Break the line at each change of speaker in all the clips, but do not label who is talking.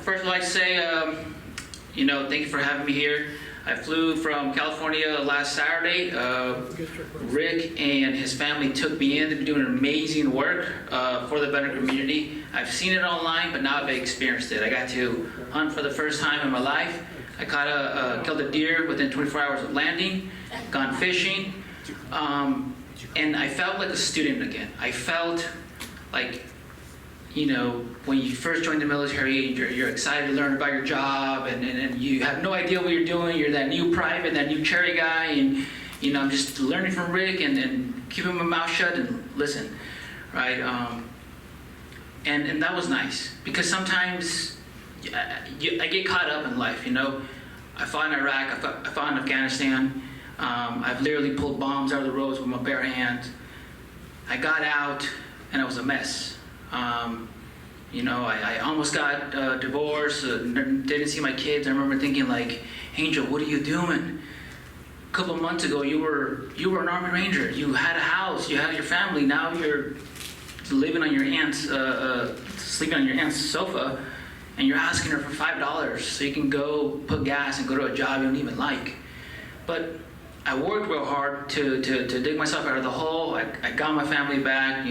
first I'd like to say, thank you for having me here. I flew from California last Saturday. Rick and his family took me in. They've been doing amazing work for the veteran community. I've seen it online, but now I've experienced it. I got to hunt for the first time in my life. I killed a deer within 24 hours of landing, gone fishing, and I felt like a student again. I felt like, when you first join the military, you're excited to learn about your job, and you have no idea what you're doing. You're that new private, that new cherry guy, and I'm just learning from Rick and keeping my mouth shut and listen, right? And that was nice, because sometimes I get caught up in life. I fought in Iraq, I fought in Afghanistan. I've literally pulled bombs out of the roads with my bare hands. I got out, and I was a mess. I almost got divorced, didn't see my kids. I remember thinking, like, Angel, what are you doing? A couple of months ago, you were an Army Ranger. You had a house, you had your family. Now you're living on your aunt's, sleeping on your aunt's sofa, and you're asking her for $5 so you can go put gas and go to a job you don't even like. But I worked real hard to dig myself out of the hole. I got my family back.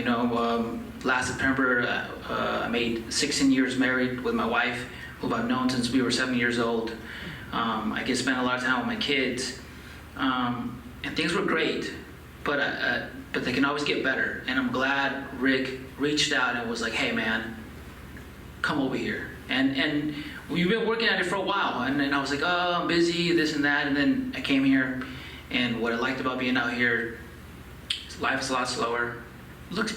Last September, I made 16 years married with my wife, who I've known since we were 7 years old. I get to spend a lot of time with my kids, and things were great, but they can always get better. And I'm glad Rick reached out and was like, "Hey, man, come over here." And we've been working at it for a while, and I was like, "Oh, I'm busy, this and that," and then I came here, and what I liked about being out here, life is a lot slower.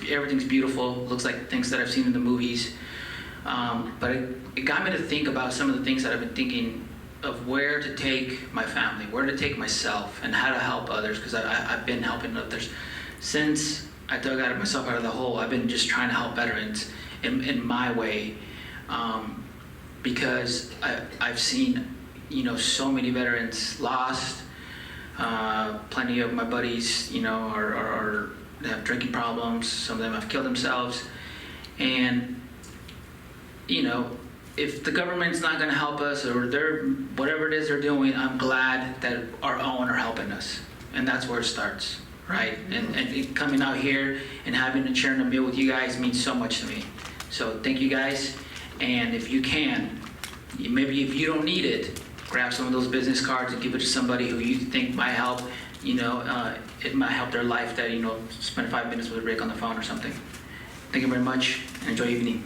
Everything's beautiful. Looks like things that I've seen in the movies. But it got me to think about some of the things that I've been thinking of, where to take my family, where to take myself, and how to help others, because I've been helping others. Since I dug myself out of the hole, I've been just trying to help veterans in my way, because I've seen, so many veterans lost. Plenty of my buddies, they have drinking problems. Some of them have killed themselves. And, if the government's not going to help us, or whatever it is they're doing, I'm glad that our own are helping us. And that's where it starts, right? And coming out here and having and sharing a meal with you guys means so much to me. So thank you guys. And if you can, maybe if you don't need it, grab some of those business cards and give it to somebody who you think might help. It might help their life, that, spend 5 minutes with Rick on the phone or something. Thank you very much, and enjoy your evening.